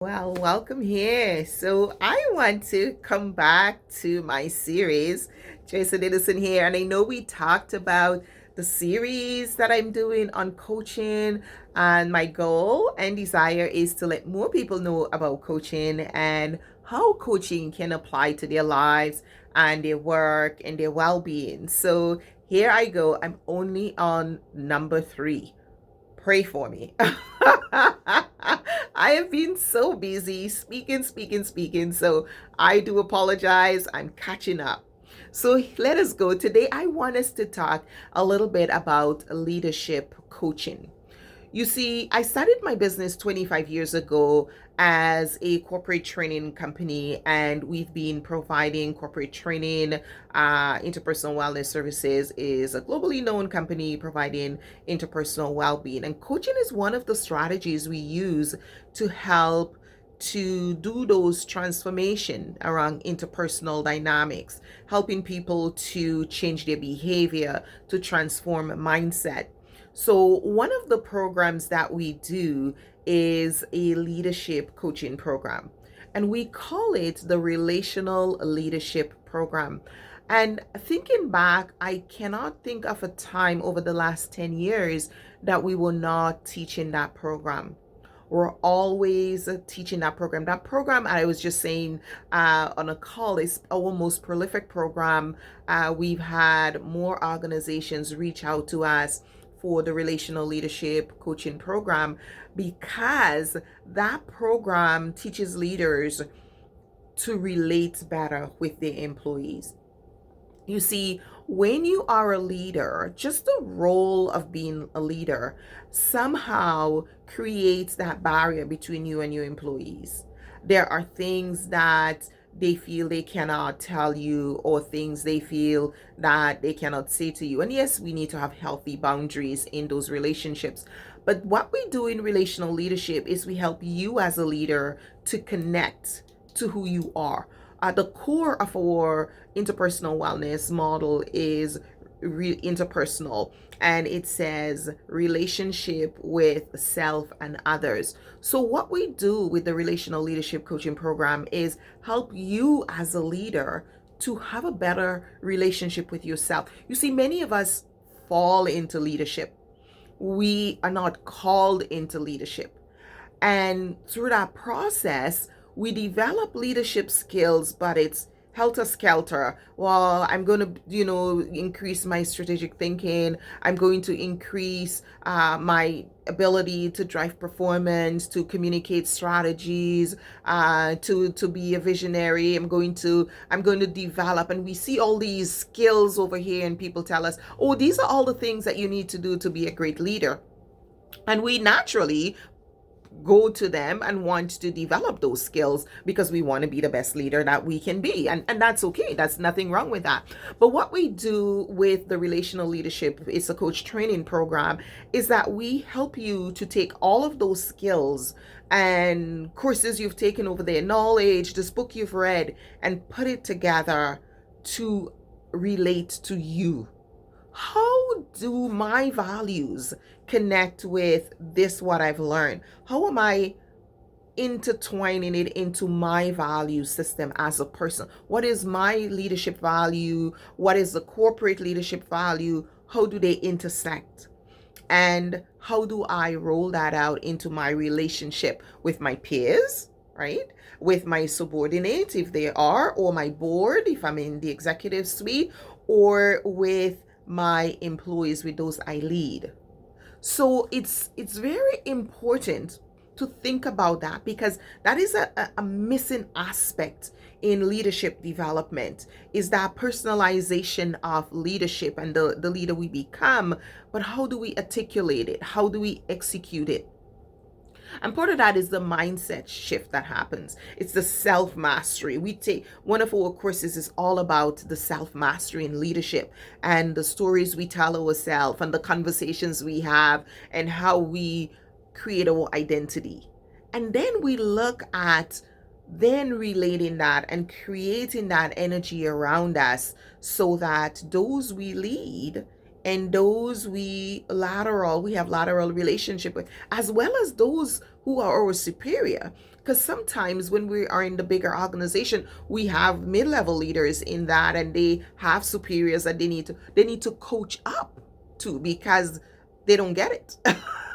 Well, welcome here. So, I want to come back to my series. Jason Edison here, and I know we talked about the series that I'm doing on coaching, and my goal and desire is to let more people know about coaching and how coaching can apply to their lives and their work and their well being. So, here I go. I'm only on number three. Pray for me. I have been so busy speaking. So I do apologize. I'm catching up. So let us go. Today, I want us to talk a little bit about leadership coaching. You see, I started my business 25 years ago as a corporate training company, and we've been providing corporate training. Interpersonal Wellness Services is a globally known company providing interpersonal well-being, and coaching is one of the strategies we use to help to do those transformation around interpersonal dynamics, helping people to change their behavior, to transform mindset. So, one of the programs that we do is a leadership coaching program, and we call it the Relational Leadership Program. And thinking back, I cannot think of a time over the last 10 years that we were not teaching that program. We're always teaching that program. That program, I was just saying on a call, is our most prolific program. We've had more organizations reach out to us for the relational leadership coaching program because that program teaches leaders to relate better with their employees. You see, when you are a leader, just the role of being a leader somehow creates that barrier between you and your employees. There are things that they feel they cannot tell you, or things they feel that they cannot say to you. And yes, we need to have healthy boundaries in those relationships. But what we do in relational leadership is we help you as a leader to connect to who you are. At the core of our interpersonal wellness model is interpersonal, and it says relationship with self and others. So what we do with the relational leadership coaching program is help you as a leader to have a better relationship with yourself. You see, many of us fall into leadership. We are not called into leadership, and through that process, we develop leadership skills, but it's helter skelter. Well, I'm going to, increase my strategic thinking. I'm going to increase my ability to drive performance, to communicate strategies, to be a visionary. I'm going to develop, and we see all these skills over here, and people tell us, oh, these are all the things that you need to do to be a great leader. And we naturally go to them and want to develop those skills because we want to be the best leader that we can be. And that's okay. That's nothing wrong with that. But what we do with the relational leadership, it's a coach training program, is that we help you to take all of those skills and courses you've taken over there, knowledge, this book you've read, and put it together to relate to you. How do my values connect with this, what I've learned? How am I intertwining it into my value system as a person? What is my leadership value? What is the corporate leadership value? How do they intersect? And how do I roll that out into my relationship with my peers, right? With my subordinates, if they are, or my board, if I'm in the executive suite, or with my employees, with those I lead. So it's very important to think about that, because that is a missing aspect in leadership development, is that personalization of leadership and the leader we become. But how do we articulate it? How do we execute it? And part of that is the mindset shift that happens. It's the self mastery. We take one of our courses is all about the self mastery in leadership, and the stories we tell ourselves, and the conversations we have, and how we create our identity. And then we look at then relating that and creating that energy around us, so that those we lead and those we have lateral relationship with, as well as those who are our superior, Because sometimes when we are in the bigger organization, we have mid-level leaders in that, and they have superiors that they need to coach up to, because they don't get it.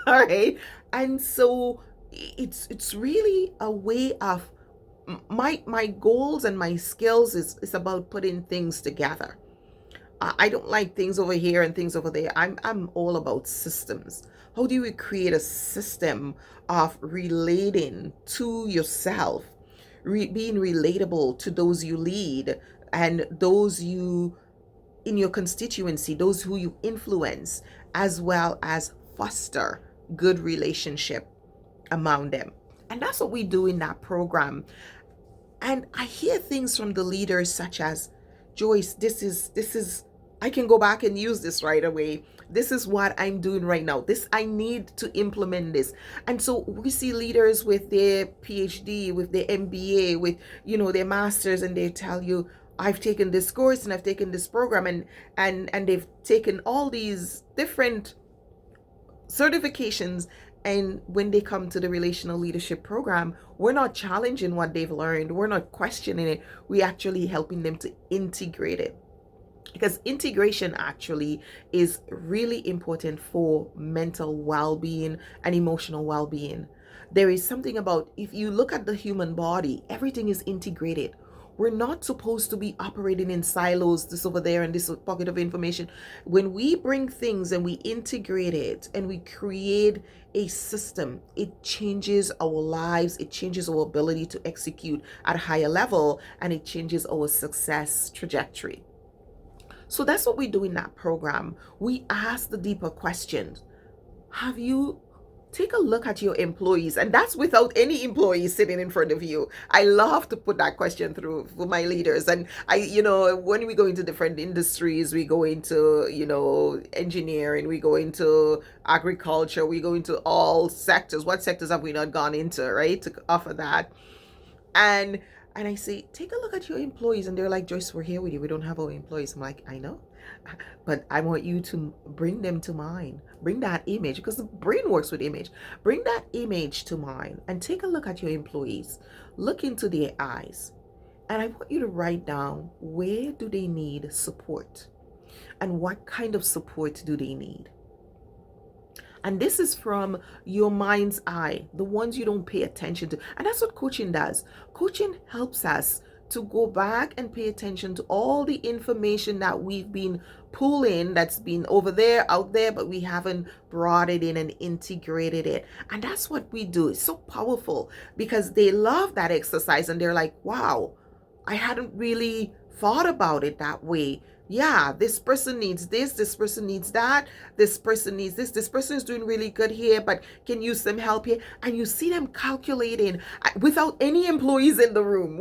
All right. And so it's really a way of my goals and my skills is about putting things together. I don't like things over here and things over there. I'm all about systems. How do you create a system of relating to yourself, being relatable to those you lead and those you in your constituency, those who you influence, as well as foster good relationship among them. And that's what we do in that program. And I hear things from the leaders such as, Joyce, this is I can go back and use this right away. This is what I'm doing right now. This I need to implement this. And so we see leaders with their PhD, with their MBA, with their masters, and they tell you, I've taken this course and I've taken this program, and they've taken all these different certifications. And when they come to the relational leadership program, we're not challenging what they've learned, we're not questioning it, we're actually helping them to integrate it, because integration actually is really important for mental well-being and emotional well-being. There is something about, if you look at the human body, everything is integrated. We're not supposed to be operating in silos, this over there and this pocket of information. When we bring things and we integrate it and we create a system, it changes our lives, it changes our ability to execute at a higher level, and it changes our success trajectory. So that's what we do in that program. We ask the deeper questions. Have you take a look at your employees? And that's without any employees sitting in front of you. I love to put that question through for my leaders. And when we go into different industries, we go into, engineering, we go into agriculture, we go into all sectors. What sectors have we not gone into, right? To offer that. And I say, take a look at your employees. And they're like, Joyce, we're here with you. We don't have our employees. I'm like, I know. But I want you to bring them to mind. Bring that image, because the brain works with image. Bring that image to mind and take a look at your employees. Look into their eyes. And I want you to write down, where do they need support? And what kind of support do they need? And this is from your mind's eye, the ones you don't pay attention to. And that's what coaching does. Coaching helps us to go back and pay attention to all the information that we've been pulling, that's been over there, out there, but we haven't brought it in and integrated it. And that's what we do. It's so powerful, because they love that exercise and they're like, wow, I hadn't really thought about it that way. Yeah, this person needs this person needs that, this person needs this person is doing really good here, but can use some help here. And you see them calculating without any employees in the room,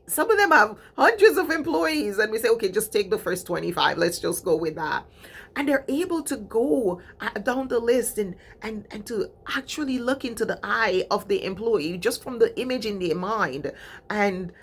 some of them have hundreds of employees, and we say, okay, just take the first 25, let's just go with that. And they're able to go down the list and to actually look into the eye of the employee just from the image in their mind, and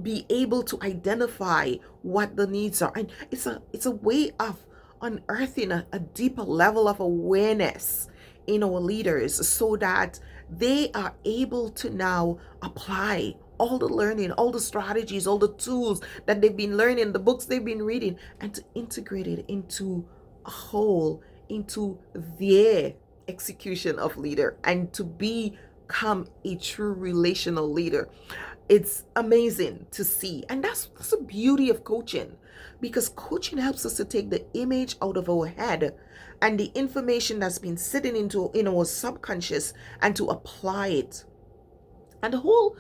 be able to identify what the needs are. And it's a way of unearthing a deeper level of awareness in our leaders, so that they are able to now apply all the learning, all the strategies, all the tools that they've been learning, the books they've been reading, and to integrate it into a whole, into their execution of leader, and to become a true relational leader. It's amazing to see. And that's the beauty of coaching, because coaching helps us to take the image out of our head and the information that's been sitting in our subconscious, and to apply it. And the whole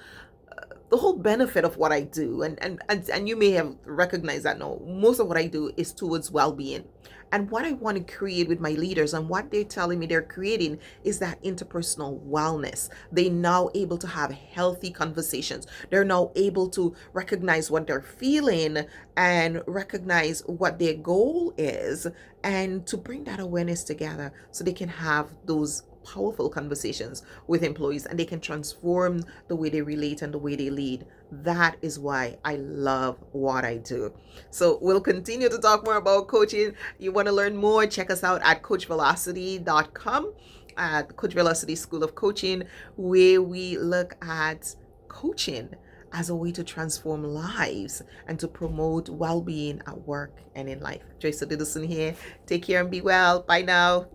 benefit of what I do, and you may have recognized that now, most of what I do is towards well-being. And what I want to create with my leaders, and what they're telling me they're creating, is that interpersonal wellness. They're now able to have healthy conversations. They're now able to recognize what they're feeling and recognize what their goal is, and to bring that awareness together so they can have those powerful conversations with employees, and they can transform the way they relate and the way they lead. That is why I love what I do. So we'll continue to talk more about coaching. You want to learn more, check us out at coachvelocity.com. at Coach Velocity School of Coaching, where we look at coaching as a way to transform lives and to promote well-being at work and in life. Joyce Didison here. Take care and be well. Bye now.